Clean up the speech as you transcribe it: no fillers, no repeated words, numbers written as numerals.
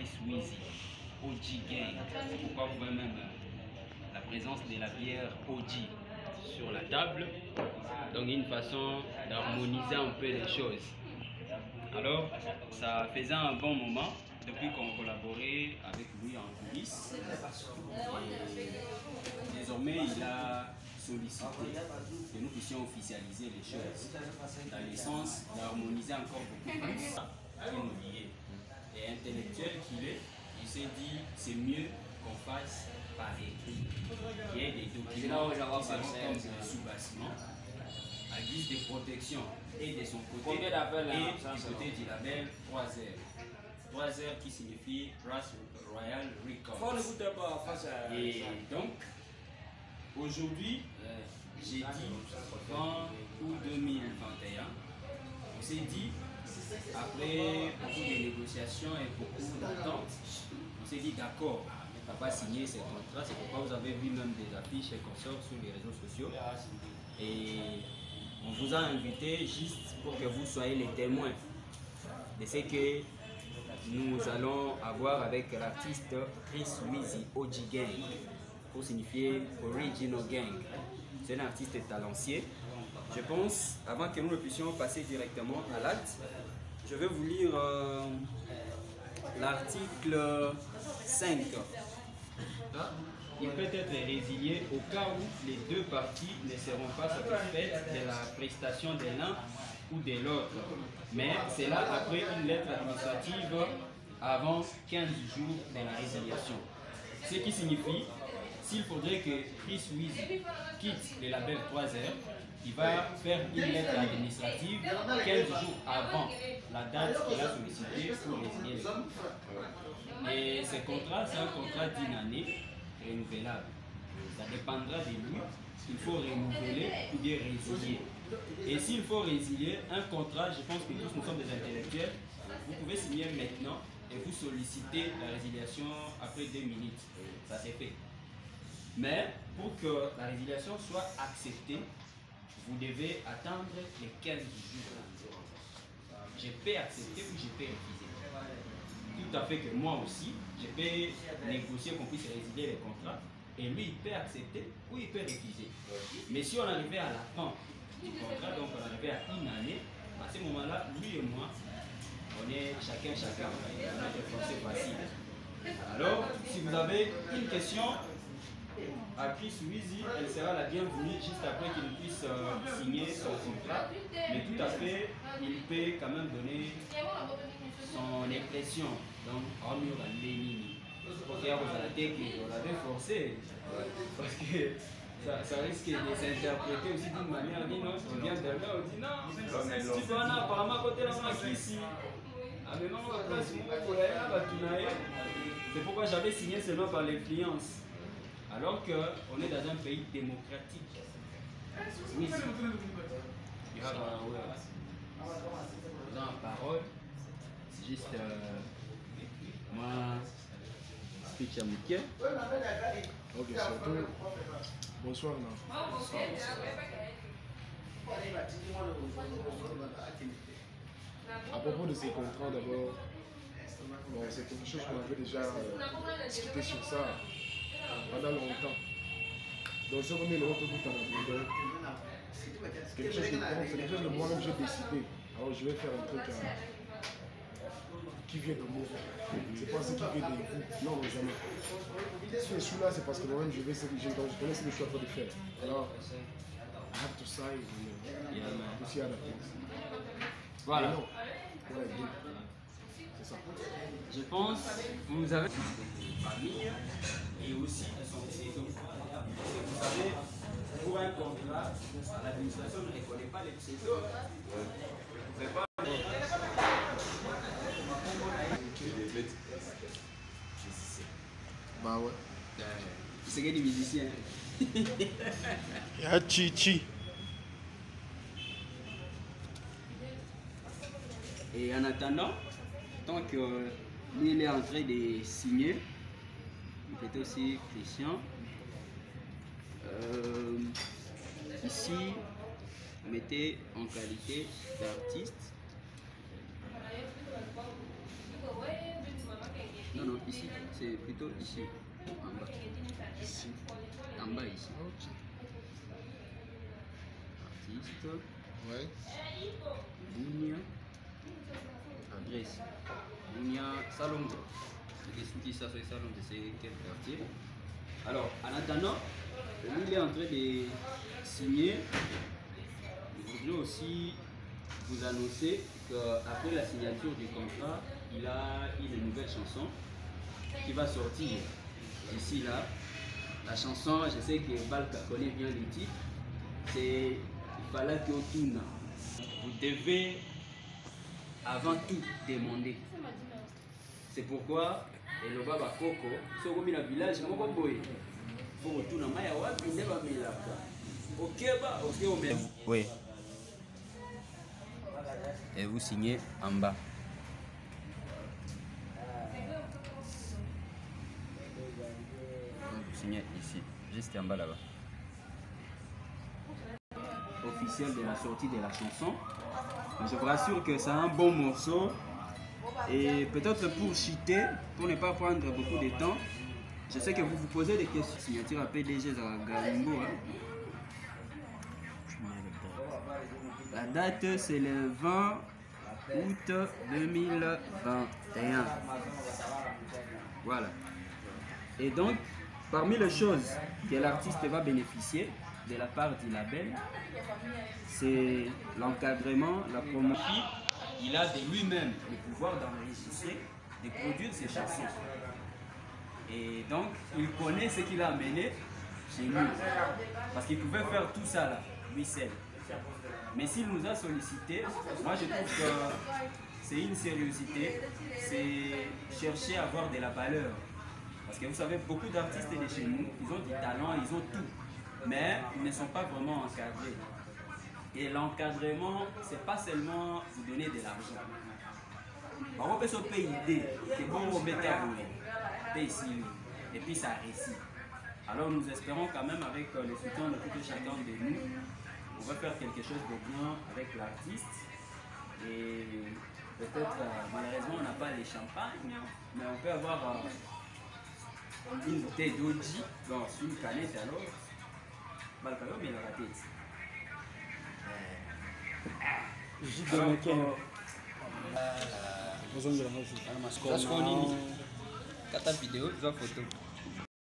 Chris Wheezy, OG Gang. C'est pourquoi vous voyez même la présence de la bière OG sur la table. Donc une façon d'harmoniser un peu les choses. Alors, ça faisait un bon moment depuis qu'on collaborait avec lui en coulisses. Et désormais, il a sollicité que nous puissions officialiser les choses dans le sens d'harmoniser encore beaucoup plus immobilier. Et intellectuel qu'il est, il s'est dit c'est mieux qu'on fasse par écrit. Il y a des documents qui seront comme des sous-bassements à guise de protection et de son côté et du côté du label 3R. 3R qui signifie Ras Royal Records. Et donc, aujourd'hui, j'ai dit 20 août 2021, on s'est dit, après beaucoup de négociations et beaucoup d'attentes, on s'est dit d'accord, on ne va pas signer ces contrats. C'est pourquoi vous avez vu même des affiches et consorts sur les réseaux sociaux. Et on vous a invité juste pour que vous soyez les témoins de ce que nous allons avoir avec l'artiste Chris Wheezy, OG Gang, pour signifier Original Gang. C'est un artiste talentueux. Je pense, avant que nous ne puissions passer directement à l'acte, je vais vous lire l'article 5. Il peut être résilié au cas où les deux parties ne seront pas satisfaites de la prestation de l'un ou de l'autre. Mais c'est là après une lettre administrative avant 15 jours de la résiliation. Ce qui signifie, s'il faudrait que Chris Wheezy quitte le label 3R, il va faire une lettre administrative 15 jours avant la date qu'il a sollicitée pour résilier le contrat. Et ce contrat, c'est un contrat d'une année renouvelable. Ça dépendra de lui s'il faut renouveler ou bien résilier. Et s'il faut résilier un contrat, je pense que tous nous sommes des intellectuels, vous pouvez signer maintenant et vous sollicitez la résiliation après 2 minutes. Ça c'est fait. Mais pour que la résiliation soit acceptée, vous devez attendre les 15 jours. Je peux accepter ou je peux refuser. Tout à fait que moi aussi, je peux négocier qu'on puisse résilier les contrats et lui il peut accepter ou il peut refuser. Mais si on arrivait à la fin du contrat, donc on arrivait à une année, à ce moment-là, lui et moi, on est chacun, on a des français faciles. Alors, si vous avez une question à Chris Wheezy, elle sera la bienvenue juste après qu'il puisse signer son contrat. Mais tout à fait, il peut quand même donner son impression. Donc, on y aura Lénini. Parce que vous l'avez forcé. Parce que ça risque de s'interpréter aussi d'une manière d'une autre. On vient de là, on dit non. Tu dois apparemment côté là, on a ici. Ah, mais non, on va place, c'est pourquoi j'avais signé seulement par l'influence. Alors qu'on est dans un pays démocratique. Oui, il y a la parole. C'est juste moi, speech à Mickey. Ok, surtout. Bonsoir, non. À propos de ces contrats, d'abord, bon, c'est quelque chose qu'on avait déjà discuté sur ça pendant longtemps. Donc, ce qu'on est le autre bout en abondant, c'est quelque chose que moi-même j'ai décidé. Alors, je vais faire un truc qui vient de moi. C'est pas ce qui vient de vous. Non, jamais. Si je suis là, c'est parce que moi-même je connais ce que je suis en train de faire. Alors, I have to sign aussi à la place. Voilà. Non. Ouais, c'est ça. Je pense que vous avez des familles et aussi de son pseudo. Vous savez, pour un contrat, l'administration ne reconnaît pas les pseudos. Vous ne pouvez pas. Bah ouais. C'est que des musiciens. Il y a Chichi. Et en attendant, tant que lui il est en train de signer, il peut aussi Christian. Ici, mettez en qualité d'artiste. Non, non, ici, c'est plutôt ici, en bas. Ici. En bas, ici. Ok. Artiste, Ouais. ligne, adresse. Ligne, salon. C'est ça, c'est salon, c'est quel quartier. Alors, en attendant, il est en train de signer. Je voudrais aussi vous annoncer qu'après la signature du contrat, il a une nouvelle chanson qui va sortir d'ici là. La chanson, je sais que Balka connaît bien le titre, c'est Il fallait que Otuna. Vous devez avant tout demander. C'est pourquoi le Baba Coco, ce qu'on a village, il faut retourner à Mayawa, il n'est pas mis là. Ok, bah, ok, on met. Oui. Et vous signez en bas. Vous signez ici, juste en bas là-bas. Officiel de la sortie de la chanson. Je vous rassure que c'est un bon morceau. Et peut-être pour chuter, pour ne pas prendre beaucoup de temps, je sais que vous vous posez des questions. Signature à PDG à Galimbo. La date c'est le 20 août 2021. Voilà. Et donc, parmi les choses que l'artiste va bénéficier de la part du label, c'est l'encadrement, la promotion. Il a de lui-même le pouvoir d'enregistrer, de produire ses chansons. Et donc, il connaît ce qu'il a amené chez nous. Parce qu'il pouvait faire tout ça là, lui seul. Mais s'il nous a sollicité, moi je trouve que c'est une sérieuxité, c'est chercher à avoir de la valeur. Parce que vous savez, beaucoup d'artistes de chez nous, ils ont du talent, ils ont tout, mais ils ne sont pas vraiment encadrés. Et l'encadrement, c'est pas seulement vous donner de l'argent. On peut se payer l'idée que bon, on met à vous, ici, et puis ça réussit. Alors nous espérons quand même avec le soutien de tout et chacun de nous, on va faire quelque chose de bien avec l'artiste. Et peut-être, malheureusement, on n'a pas les champagnes, mais on peut avoir une bouteille d'Oji, donc une canette alors. Balkayo, mais il a la tête. Kata video, photo.